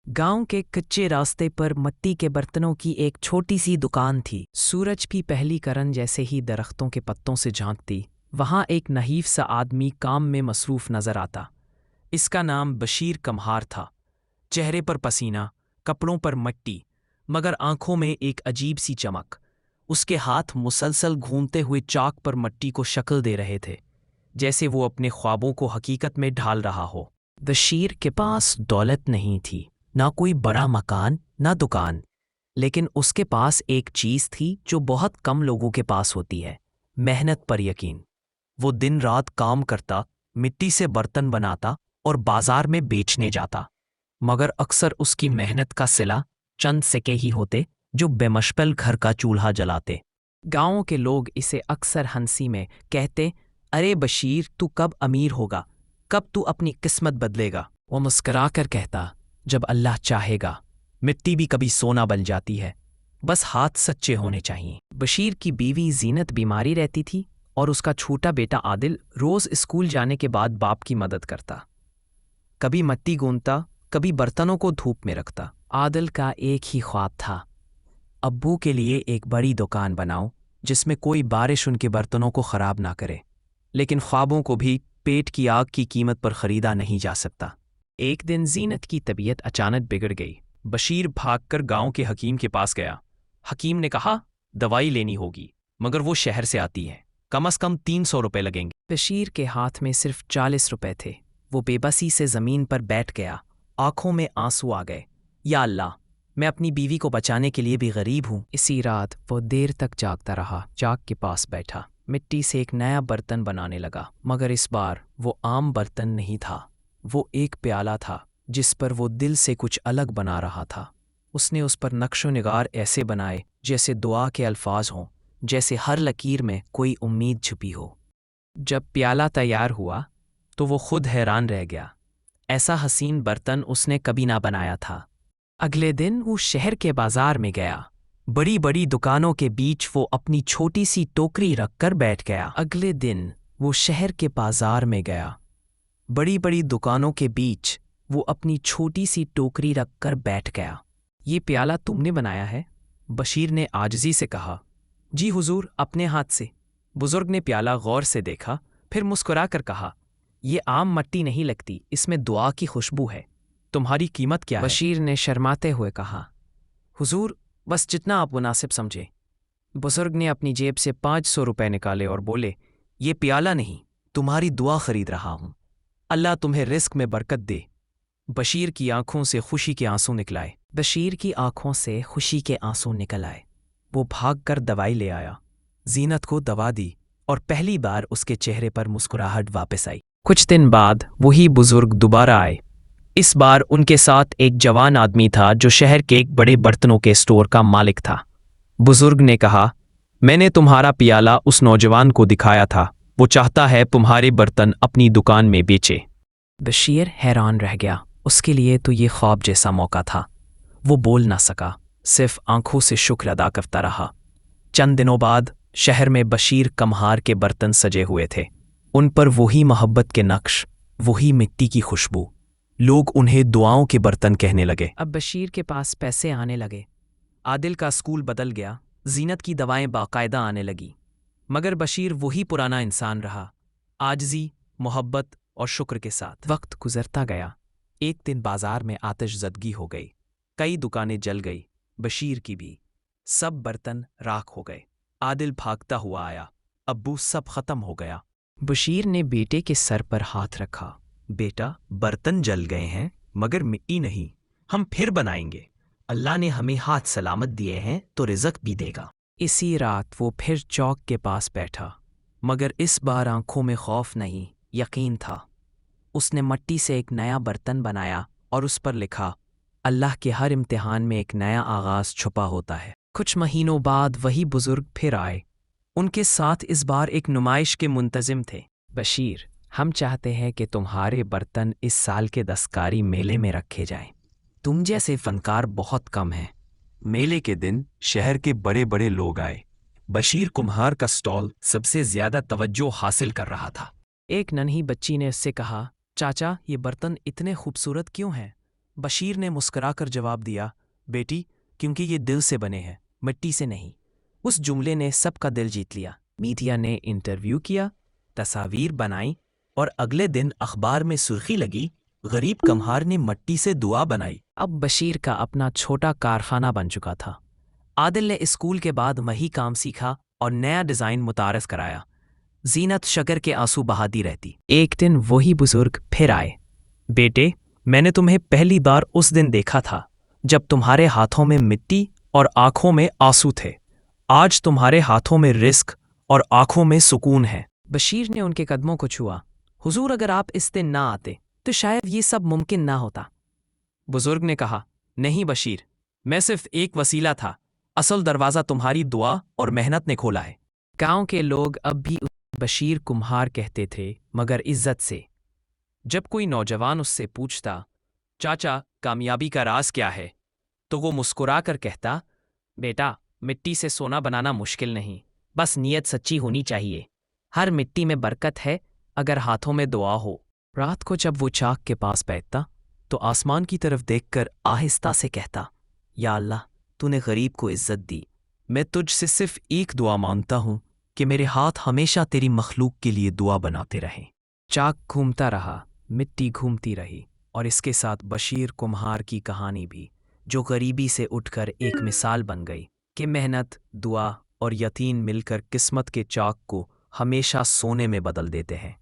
गांव के कच्चे रास्ते पर मिट्टी के बर्तनों की एक छोटी सी दुकान थी। सूरज भी पहली करन जैसे ही दरख्तों के पत्तों से झांकती, वहां एक नहीफ सा आदमी काम में मसरूफ नजर आता। इसका नाम बशीर कम्हार था। चेहरे पर पसीना, कपड़ों पर मिट्टी, मगर आंखों में एक अजीब सी चमक। उसके हाथ मुसलसल घूमते हुए चाक पर मिट्टी को शक्ल दे रहे थे, जैसे वो अपने ख्वाबों को हकीकत में ढाल रहा हो। बशीर के पास दौलत नहीं थी, ना कोई बड़ा मकान, ना दुकान, लेकिन उसके पास एक चीज थी जो बहुत कम लोगों के पास होती है: मेहनत पर यकीन। वो दिन रात काम करता, मिट्टी से बर्तन बनाता और बाजार में बेचने जाता, मगर अक्सर उसकी मेहनत का सिला चंद सिक्के ही होते जो बेमश्किल घर का चूल्हा जलाते। गांवों के लोग इसे अक्सर हंसी में कहते, अरे बशीर, तू कब अमीर होगा, कब तू अपनी किस्मत बदलेगा। वो मुस्करा कर कहता, जब अल्लाह चाहेगा। मिट्टी भी कभी सोना बन जाती है, बस हाथ सच्चे होने चाहिए। बशीर की बीवी जीनत बीमारी रहती थी और उसका छोटा बेटा आदिल रोज स्कूल जाने के बाद बाप की मदद करता। कभी मिट्टी गूंथता, कभी बर्तनों को धूप में रखता। आदिल का एक ही ख्वाब था, अब्बू के लिए एक बड़ी दुकान बनाओ जिसमें कोई बारिश उनके बर्तनों को खराब ना करे। लेकिन ख्वाबों को भी पेट की आग की कीमत पर खरीदा नहीं जा सकता। एक दिन जीनत की तबीयत अचानक बिगड़ गई। बशीर भागकर गांव के हकीम के पास गया। हकीम ने कहा, दवाई लेनी होगी, मगर वो शहर से आती है, कम से कम 300 रुपए लगेंगे। बशीर के हाथ में सिर्फ 40 रुपए थे। वो बेबसी से जमीन पर बैठ गया, आंखों में आंसू आ गए। या अल्लाह, मैं अपनी बीवी को बचाने के लिए भी गरीब हूँ। इसी रात वो देर तक जागता रहा। चाक के पास बैठा, मिट्टी से एक नया बर्तन बनाने लगा, मगर इस बार वो आम बर्तन नहीं था। वो एक प्याला था जिस पर वो दिल से कुछ अलग बना रहा था। उसने उस पर नक्शो निगार ऐसे बनाए जैसे दुआ के अल्फाज हों, जैसे हर लकीर में कोई उम्मीद छुपी हो। जब प्याला तैयार हुआ तो वो खुद हैरान रह गया। ऐसा हसीन बर्तन उसने कभी ना बनाया था। अगले दिन वो शहर के बाजार में गया। बड़ी बड़ी दुकानों के बीच वो अपनी छोटी सी टोकरी रखकर बैठ गया। अगले दिन वो शहर के बाजार में गया। बड़ी बड़ी दुकानों के बीच वो अपनी छोटी सी टोकरी रखकर बैठ गया। ये प्याला तुमने बनाया है? बशीर ने आजिज़ी से कहा। जी हुजूर, अपने हाथ से। बुजुर्ग ने प्याला गौर से देखा, फिर मुस्कुरा कर कहा, ये आम मिट्टी नहीं लगती, इसमें दुआ की खुशबू है। तुम्हारी कीमत क्या है? बशीर ने शर्माते हुए कहा, हुजूर, बस जितना आप मुनासिब समझे। बुजुर्ग ने अपनी जेब से 500 रुपए निकाले और बोले, ये प्याला नहीं, तुम्हारी दुआ खरीद रहा हूं। अल्लाह तुम्हें रिस्क में बरकत दे। बशीर की आंखों से खुशी के आंसू निकल आए। बशीर की आंखों से खुशी के आंसू निकल आए। वो भागकर दवाई ले आया, जीनत को दवा दी और पहली बार उसके चेहरे पर मुस्कुराहट वापस आई। कुछ दिन बाद वही बुजुर्ग दोबारा आए। इस बार उनके साथ एक जवान आदमी था जो शहर के एक बड़े बर्तनों के स्टोर का मालिक था। बुजुर्ग ने कहा, मैंने तुम्हारा पियाला उस नौजवान को दिखाया था, वो चाहता है तुम्हारे बर्तन अपनी दुकान में बेचे। बशीर हैरान रह गया। उसके लिए तो ये ख्वाब जैसा मौका था। वो बोल ना सका, सिर्फ आंखों से शुक्र अदा करता रहा। चंद दिनों बाद शहर में बशीर कम्हार के बर्तन सजे हुए थे। उन पर वही मोहब्बत के नक्श, वही मिट्टी की खुशबू। लोग उन्हें दुआओं के बर्तन कहने लगे। अब बशीर के पास पैसे आने लगे। आदिल का स्कूल बदल गया, जीनत की दवाएं बाकायदा आने लगी, मगर बशीर वही पुराना इंसान रहा, आजिज़ी, मोहब्बत और शुक्र के साथ। वक्त गुजरता गया। एक दिन बाजार में आतिशज़दगी हो गई। कई दुकानें जल गई, बशीर की भी। सब बर्तन राख हो गए। आदिल भागता हुआ आया, अब्बू, सब खत्म हो गया। बशीर ने बेटे के सर पर हाथ रखा। बेटा, बर्तन जल गए हैं, मगर मिट्टी नहीं, हम फिर बनाएंगे। अल्लाह ने हमें हाथ सलामत दिए हैं तो रिज़्क भी देगा। इसी रात वो फिर चौक के पास बैठा, मगर इस बार आंखों में खौफ नहीं, यकीन था। उसने मिट्टी से एक नया बर्तन बनाया और उस पर लिखा, अल्लाह के हर इम्तिहान में एक नया आगाज छुपा होता है। कुछ महीनों बाद वही बुजुर्ग फिर आए। उनके साथ इस बार एक नुमाइश के मुंतजिम थे। बशीर, हम चाहते हैं कि तुम्हारे बर्तन इस साल के दस्तकारी मेले में रखे जाएं। तुम जैसे फनकार बहुत कम हैं। मेले के दिन शहर के बड़े बड़े लोग आए। बशीर कुम्हार का स्टॉल सबसे ज्यादा तवज्जो हासिल कर रहा था। एक नन्ही बच्ची ने उससे कहा, चाचा, ये बर्तन इतने खूबसूरत क्यों हैं? बशीर ने मुस्कुराकर जवाब दिया, बेटी, क्योंकि ये दिल से बने हैं, मिट्टी से नहीं। उस जुमले ने सबका दिल जीत लिया। मीडिया ने इंटरव्यू किया, तस्वीर बनाई और अगले दिन अखबार में सुर्खी लगी, गरीब कम्हार ने मिट्टी से दुआ बनाई। अब बशीर का अपना छोटा कारखाना बन चुका था। आदिल ने स्कूल के बाद वही काम सीखा और नया डिज़ाइन मुतारफ कराया। जीनत शक्कर के आंसू बहाती रहती। एक दिन वही बुजुर्ग फिर आए। बेटे, मैंने तुम्हें पहली बार उस दिन देखा था जब तुम्हारे हाथों में मिट्टी और आंखों में आंसू थे। आज तुम्हारे हाथों में रिस्क और आंखों में सुकून है। बशीर ने उनके कदमों को छुआ। हुजूर, अगर आप इस दिन ना आते तो शायद ये सब मुमकिन ना होता। बुजुर्ग ने कहा, नहीं बशीर, मैं सिर्फ एक वसीला था, असल दरवाज़ा तुम्हारी दुआ और मेहनत ने खोला है। गांव के लोग अब भी बशीर कुम्हार कहते थे, मगर इज्जत से। जब कोई नौजवान उससे पूछता, चाचा, कामयाबी का राज क्या है, तो वो मुस्कुरा कर कहता, बेटा, मिट्टी से सोना बनाना मुश्किल नहीं, बस नीयत सच्ची होनी चाहिए। हर मिट्टी में बरकत है अगर हाथों में दुआ हो। रात को जब वो चाक के पास बैठता तो आसमान की तरफ देखकर आहिस्ता से कहता, या अल्लाह, तूने गरीब को इज्जत दी। मैं तुझसे सिर्फ एक दुआ मांगता हूँ कि मेरे हाथ हमेशा तेरी मखलूक के लिए दुआ बनाते रहें। चाक घूमता रहा, मिट्टी घूमती रही, और इसके साथ बशीर कुम्हार की कहानी भी, जो गरीबी से उठकर एक मिसाल बन गई कि मेहनत, दुआ और यकीन मिलकर किस्मत के चाक को हमेशा सोने में बदल देते हैं।